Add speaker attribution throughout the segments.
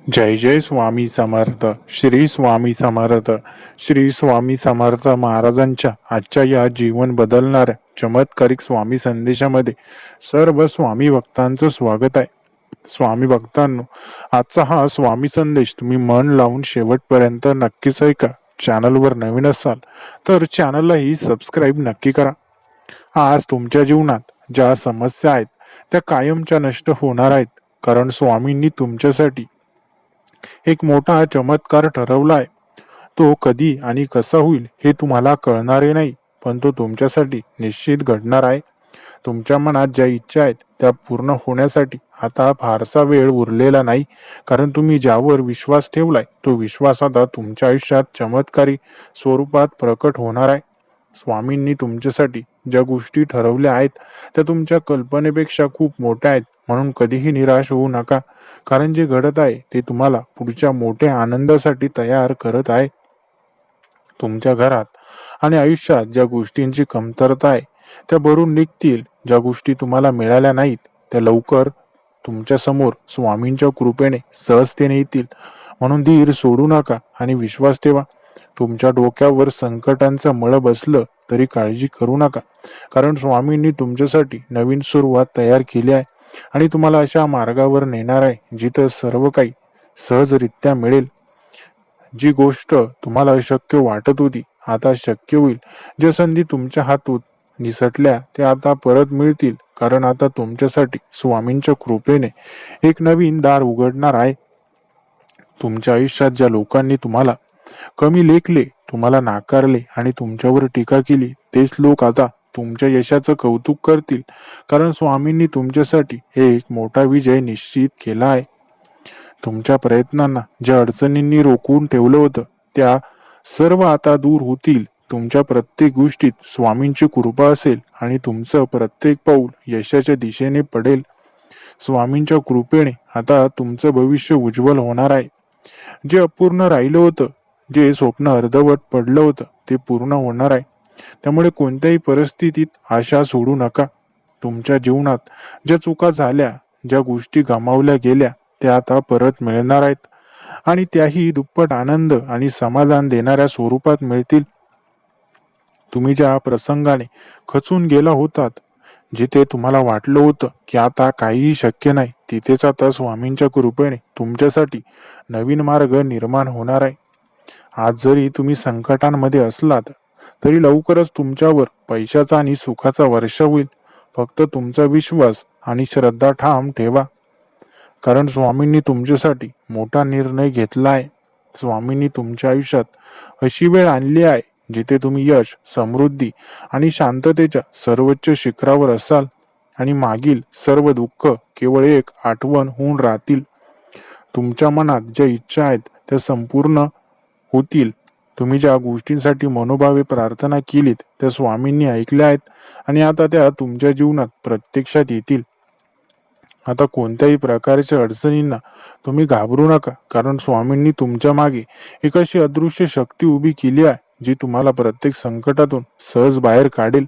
Speaker 1: जय जय स्वामी समर्थ. श्री स्वामी समर्थ. श्री स्वामी समर्थ महाराजांच्या आजच्या या जीवन बदलणाऱ्या चमत्कारिक स्वामी संदेशामध्ये सर्व स्वामी भक्तांचं स्वागत आहे. स्वामी भक्तांनो, आजचा हा स्वामी संदेश तुम्ही मन लावून शेवटपर्यंत नक्कीच ऐका. चॅनलवर नवीन असाल तर चॅनललाही सबस्क्राईब नक्की करा. आज तुमच्या जीवनात ज्या समस्या आहेत त्या कायमच्या नष्ट होणार आहेत, कारण स्वामींनी तुमच्यासाठी एक मोठा चमत्कार ठरवलाय. तो कधी आणि कसा होईल हे तुम्हाला कळणारे नाही, पण तो तुमच्यासाठी निश्चित घडणार आहे. तुमच्या मनात ज्या इच्छा आहेत त्या पूर्ण होण्यासाठी आता फारसा वेळ उरलेला नाही, कारण तुम्ही ज्यावर विश्वास ठेवलाय तो विश्वास आता तुमच्या आयुष्यात चमत्कारी स्वरूपात प्रकट होणार आहे. स्वामींनी तुमच्यासाठी ज्या गोष्टी ठरवल्या आहेत त्या तुमच्या कल्पनेपेक्षा खूप मोठ्या आहेत, म्हणून कधीही निराश होऊ नका, कारण जे घडत आहे ते तुम्हाला पुढच्या मोठ्या आनंदासाठी तयार करत आहे. तुमच्या घरात आणि आयुष्यात ज्या गोष्टींची कमतरता आहे त्या भरून निघतील. ज्या गोष्टी तुम्हाला मिळाल्या नाहीत त्या लवकर तुमच्या समोर स्वामींच्या कृपेने सहजतेने येतील. म्हणून धीर सोडू नका आणि विश्वास ठेवा. तुमच्या डोक्यावर संकटांचं मळ बसलं तरी काळजी करू नका, कारण स्वामींनी तुमच्यासाठी नवीन सुरुवात तयार केली आहे आणि तुम्हाला अशा मार्गावर नेणार आहे जिथं सर्व काही सहजरित्या मिळेल. जी गोष्ट तुम्हाला अशक्य वाटत होती आता शक्य होईल. ज्या संधी तुमच्या हातून निसटल्या त्या आता परत मिळतील, कारण आता तुमच्यासाठी स्वामींच्या कृपेने एक नवीन दार उघडणार आहे. तुमच्या आयुष्यात ज्या लोकांनी तुम्हाला कमी लेखले, तुम्हाला नाकारले आणि तुमच्यावर टीका केली, तेच लोक आता तुमच्या यशाचं कौतुक करतील, कारण स्वामींनी तुमच्यासाठी एक मोठा विजय निश्चित केला आहे. तुमच्या प्रयत्नांना ज्या अडचणींनी रोखून ठेवलं होतं त्या सर्व आता दूर होतील. तुमच्या प्रत्येक गोष्टीत स्वामींची कृपा असेल आणि तुमचं प्रत्येक पाऊल यशाच्या दिशेने पडेल. स्वामींच्या कृपेने आता तुमचं भविष्य उज्ज्वल होणार आहे. जे अपूर्ण राहिलं होतं, जे स्वप्न अर्धवट पडलं होतं ते पूर्ण होणार आहे. त्यामुळे कोणत्याही परिस्थितीत आशा सोडू नका. तुमच्या जीवनात ज्या चुका झाल्या, ज्या गोष्टी गमावल्या गेल्या त्या आता परत मिळणार आहेत आणि त्याही दुप्पट आनंद आणि समाधान देणाऱ्या स्वरूपात मिळतील. तुम्ही ज्या प्रसंगाने खचून गेला होतात, जिथे तुम्हाला वाटलं होतं की आता काहीही शक्य नाही, तिथेच आता स्वामींच्या कृपेने तुमच्यासाठी नवीन मार्ग निर्माण होणार आहे. आज जरी तुम्ही संकटांमध्ये असलात तरी लवकरच तुमच्यावर पैशाचा आणि सुखाचा वर्षा होईल. फक्त तुमचा विश्वास आणि श्रद्धा ठाम ठेवा, कारण स्वामींनी तुमच्यासाठी मोठा निर्णय घेतला आहे. स्वामींनी तुमच्या आयुष्यात अशी वेळ आणली आहे जिथे तुम्ही यश, समृद्धी आणि शांततेच्या सर्वोच्च शिखरावर असाल आणि मागील सर्व दुःख केवळ एक आठवण होऊन राहतील. तुमच्या मनात ज्या इच्छा आहेत त्या संपूर्ण होतील. तुम्ही ज्या गोष्टींसाठी मनोभावे प्रार्थना केलीत त्या स्वामींनी ऐकल्या आहेत आणि आता त्या तुमच्या जीवनात प्रत्यक्षात येतील. आता कोणत्याही प्रकारच्या अडचणींना तुम्ही घाबरू नका, कारण स्वामींनी तुमच्या मागे एक अशी अदृश्य शक्ती उभी केली आहे जी तुम्हाला प्रत्येक संकटातून सहज बाहेर काढेल.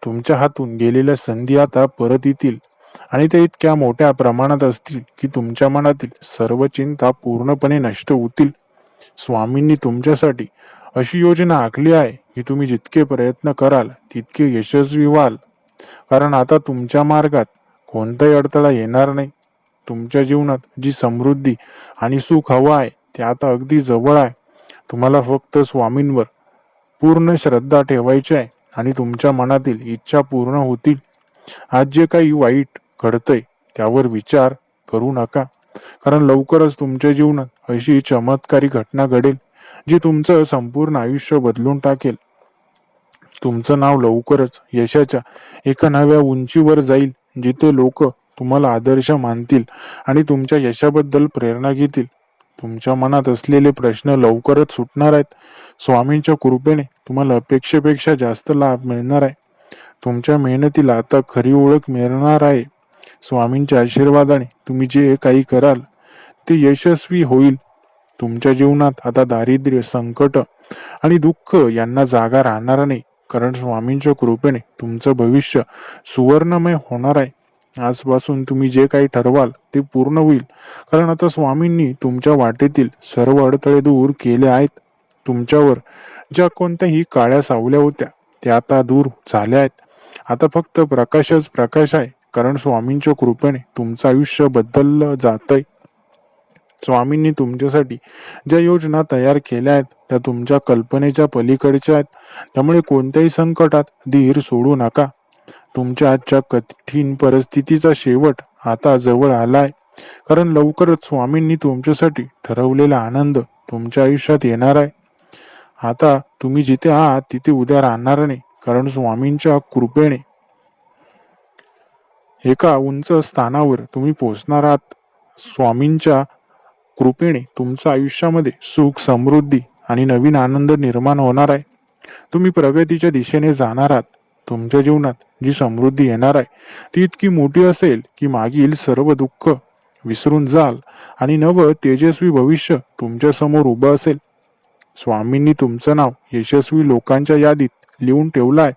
Speaker 1: तुमच्या हातून गेलेल्या संधी आता परत येतील आणि ते इतक्या मोठ्या प्रमाणात असतील की तुमच्या मनातील सर्व चिंता पूर्णपणे नष्ट होतील. स्वामींनी तुमच्यासाठी अशी योजना आखली आहे की तुम्ही जितके प्रयत्न कराल तितके यशस्वी व्हाल, कारण आता तुमच्या मार्गात कोणताही अडथळा येणार नाही. तुमच्या जीवनात जी समृद्धी आणि सुख हवं आहे ते आता अगदी जवळ आहे. तुम्हाला फक्त स्वामींवर पूर्ण श्रद्धा ठेवायची आहे आणि तुमच्या मनातील इच्छा पूर्ण होतील. आज जे काही वाईट घडतंय त्यावर विचार करू नका, कारण लवकरच तुमच्या जीवनात अशी चमत्कारी घटना घडेल जी तुमचं संपूर्ण आयुष्य बदलून टाकेल. तुमचं नाव लवकरच यशाच्या एका नव्या उंचीवर जाईल, जिथे लोक तुम्हाला आदर्श मानतील आणि तुमच्या यशाबद्दल प्रेरणा घेतील. तुमच्या मनात असलेले प्रश्न लवकरच सुटणार आहेत. स्वामींच्या कृपेने तुम्हाला अपेक्षेपेक्षा जास्त लाभ मिळणार आहे. तुमच्या मेहनतीला आता खरी ओळख मिळणार आहे. स्वामींच्या आशीर्वादाने तुम्ही जे काही कराल ते यशस्वी होईल. तुमच्या जीवनात आता दारिद्र्य, संकट आणि दुःख यांना जागा राहणार नाही, कारण स्वामींच्या कृपेने तुमचं भविष्य सुवर्णमय होणार आहे. आजपासून तुम्ही जे काही ठरवाल ते पूर्ण होईल, कारण आता स्वामींनी तुमच्या वाटेतील सर्व अडथळे दूर केले आहेत. तुमच्यावर ज्या कोणत्याही काळ्या सावल्या होत्या त्या आता दूर झाल्या आहेत. आता फक्त प्रकाशच प्रकाश आहे, कारण स्वामींच्या कृपेने तुमचं आयुष्य बदललं जातंय. स्वामींनी तुमच्यासाठी ज्या योजना तयार केल्या आहेत त्या तुमच्या कल्पनेच्या पलीकडच्या आहेत. त्यामुळे कोणत्याही संकटात धीर सोडू नका. तुमच्या आजच्या कठीण परिस्थितीचा शेवट आता जवळ आलाय, कारण लवकरच स्वामींनी तुमच्यासाठी ठरवलेला आनंद तुमच्या आयुष्यात येणार आहे. आता तुम्ही जिथे आहात तिथे उद्या राहणार नाही, कारण स्वामींच्या कृपेने एका उंच स्थानावर तुम्ही पोहोचणार आहात. स्वामींच्या कृपेने तुमच्या आयुष्यामध्ये सुख, समृद्धी आणि नवीन आनंद निर्माण होणार आहे. तुम्ही प्रगतीच्या दिशेने जाणार आहात. तुमच्या जीवनात जी समृद्धी येणार आहे ती इतकी मोठी असेल की मागील सर्व दुःख विसरून जाल आणि नवं तेजस्वी भविष्य तुमच्या समोर उभं असेल. स्वामींनी तुमचं नाव यशस्वी लोकांच्या यादीत लिहून ठेवलं आहे.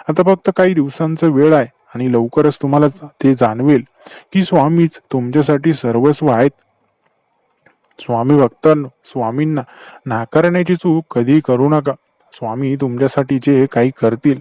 Speaker 1: आता फक्त काही दिवसांचा वेळ आहे आणि लवकरच तुम्हाला ते जाणवेल की स्वामीच तुमच्यासाठी सर्वस्व आहेत. स्वामी भक्तांनो, स्वामींना नाकारण्याची चूक कधी करू नका. स्वामी तुमच्यासाठी जे काही करतील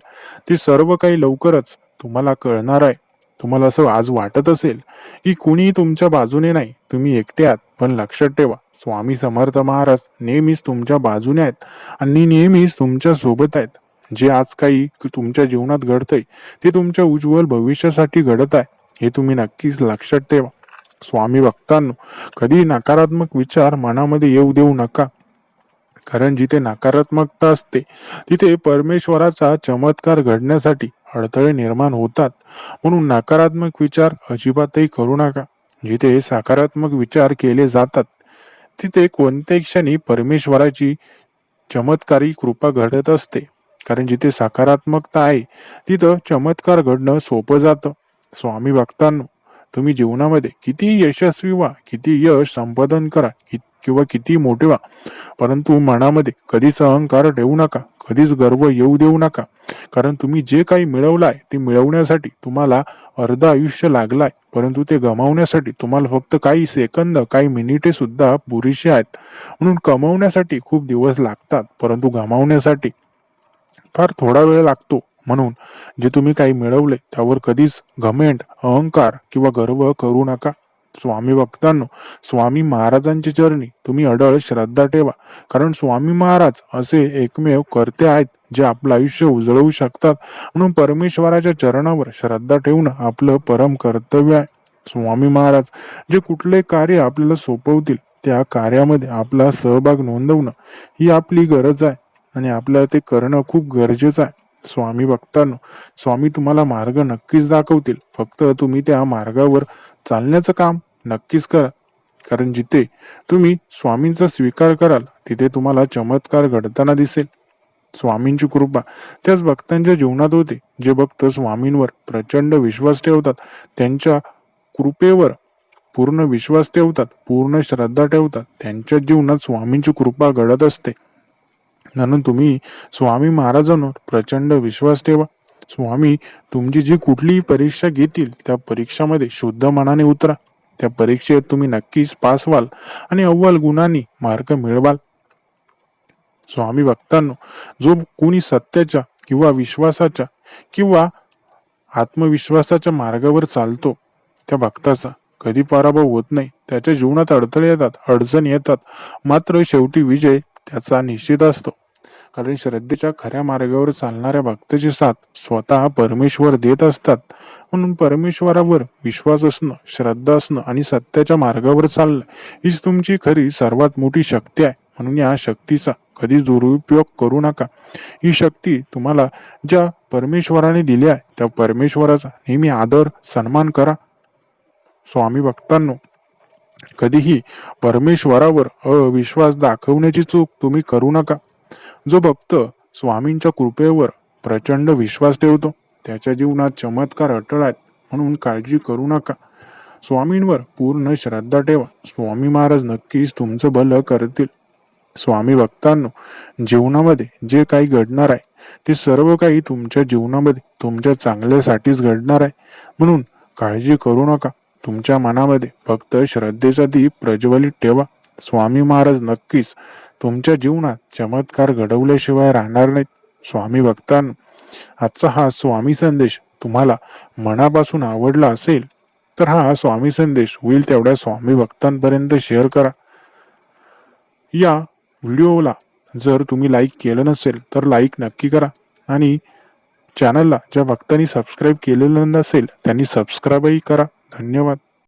Speaker 1: ते सर्व काही लवकरच तुम्हाला कळणार आहे. तुम्हाला असं आज वाटत असेल की कुणी तुमच्या बाजूने नाही, तुम्ही एकटे आहात, पण लक्षात ठेवा, स्वामी समर्थ महाराज नेहमीच तुमच्या बाजूने आहेत आणि नेहमीच तुमच्या सोबत आहेत. जे आज काही तुमच्या जीवनात घडतंय ते तुमच्या उज्ज्वल भविष्यासाठी घडत आहे, हे तुम्ही नक्कीच लक्षात ठेवा. स्वामी भक्तांनो, कधी नकारात्मक विचार मनामध्ये येऊ देऊ नका, कारण जिथे नकारात्मकता असते तिथे परमेश्वराचा चमत्कार घडण्यासाठी अडथळे निर्माण होतात. म्हणून नकारात्मक विचार अजिबातही करू नका. जिथे सकारात्मक विचार केले जातात तिथे कोणत्याही क्षणी परमेश्वराची चमत्कारी कृपा घडत असते, कारण जिथे सकारात्मकता आहे तिथं चमत्कार घडणं सोपं जातं. स्वामी भक्तांनो, तुम्ही जीवनामध्ये किती यशस्वी व्हा, किती यश संपादन करा किंवा किती मोठे व्हा, परंतु मनामध्ये कधीच अहंकार ठेवू नका, कधीच गर्व येऊ देऊ नका. कारण तुम्ही जे काही मिळवलाय ते मिळवण्यासाठी तुम्हाला अर्ध आयुष्य लागलाय, परंतु ते गमावण्यासाठी तुम्हाला फक्त काही सेकंद, काही मिनिटे सुद्धा पुरेशी आहेत. म्हणून कमवण्यासाठी खूप दिवस लागतात, परंतु गमावण्यासाठी फार थोडा वेळ लागतो. म्हणून जे तुम्ही काही मिळवले त्यावर कधीच घमेंड, अहंकार किंवा गर्व करू नका. स्वामी भक्तांनो, स्वामी महाराजांच्या चरणी तुम्ही अडळ श्रद्धा ठेवा, कारण स्वामी महाराज असे एकमेव कर्ते आहेत जे आपलं आयुष्य उजळवू शकतात. म्हणून परमेश्वराच्या चरणावर श्रद्धा ठेवणं आपलं परम कर्तव्य आहे. स्वामी महाराज जे कुठले कार्य आपल्याला सोपवतील त्या कार्यामध्ये आपला सहभाग नोंदवणं ही आपली गरज आहे आणि आपल्याला ते करणं खूप गरजेचं आहे. स्वामी भक्तांनो, स्वामी तुम्हाला मार्ग नक्कीच दाखवतील, फक्त तुम्ही त्या मार्गावर चालण्याचं काम नक्कीच करा. कारण जिथे तुम्ही स्वामींचा स्वीकार कराल तिथे तुम्हाला चमत्कार घडताना दिसेल. स्वामींची कृपा त्याच भक्तांच्या जीवनात होते जे भक्त स्वामींवर प्रचंड विश्वास ठेवतात, त्यांच्या कृपेवर पूर्ण विश्वास ठेवतात, पूर्ण श्रद्धा ठेवतात, त्यांच्या जीवनात स्वामींची कृपा घडत असते. म्हणून तुम्ही स्वामी महाराजांवर प्रचंड विश्वास ठेवा. स्वामी तुमची जी कुठलीही परीक्षा घेतील त्या परीक्षामध्ये शुद्ध मनाने उतरा. त्या परीक्षेत तुम्ही नक्कीच पास व्हाल आणि अव्वल गुणांनी मार्क मिळवाल. स्वामी भक्तांनो, जो कोणी सत्याच्या किंवा विश्वासाच्या किंवा आत्मविश्वासाच्या मार्गावर चालतो त्या भक्ताचा कधी पराभव होत नाही. त्याच्या जीवनात अडथळे येतात, अडचणी येतात, मात्र शेवटी विजय त्याचा निश्चित असतो. कारण श्रद्धेच्या खऱ्या मार्गावर चालणाऱ्या भक्ताची साथ स्वतः परमेश्वर देत असतात. म्हणून परमेश्वरावर विश्वास असणं, श्रद्धा असणं आणि सत्याच्या मार्गावर चालणं हीच तुमची खरी सर्वात मोठी शक्ती आहे. म्हणून या शक्तीचा कधी दुरुपयोग करू नका. ही शक्ती तुम्हाला ज्या परमेश्वराने दिली आहे त्या परमेश्वराचा नेहमी आदर, सन्मान करा. स्वामी भक्तांनो, कधीही परमेश्वरावर अविश्वास दाखवण्याची चूक तुम्ही करू नका. जो भक्त स्वामींच्या कृपेवर प्रचंड विश्वास ठेवतो त्याच्या जीवनात चमत्कार अटळ आहेत. म्हणून काळजी करू नका. स्वामींवर पूर्ण श्रद्धा ठेवा. स्वामी महाराज नक्कीच तुमचं भलं करतील. स्वामी भक्तांनो, जीवनामध्ये जे काही घडणार आहे ते सर्व काही तुमच्या जीवनामध्ये तुमच्या चांगल्यासाठीच घडणार आहे. म्हणून काळजी करू नका. तुमच्या मनामध्ये फक्त श्रद्धेचा दीप प्रज्वलित ठेवा. स्वामी महाराज नक्कीच तुमच्या जीवनात चमत्कार घडवल्याशिवाय राहणार नाहीत. स्वामी भक्तांनो, आजचा हा स्वामी संदेश तुम्हाला मनापासून आवडला असेल तर हा स्वामी संदेश होईल तेवढ्या स्वामी भक्तांपर्यंत शेअर करा. या व्हिडिओला जर तुम्ही लाईक केलं नसेल तर लाईक नक्की करा आणि चॅनलला ज्या भक्तांनी सबस्क्राईब केलेलं नसेल त्यांनी सबस्क्राईबही करा. धन्यवाद.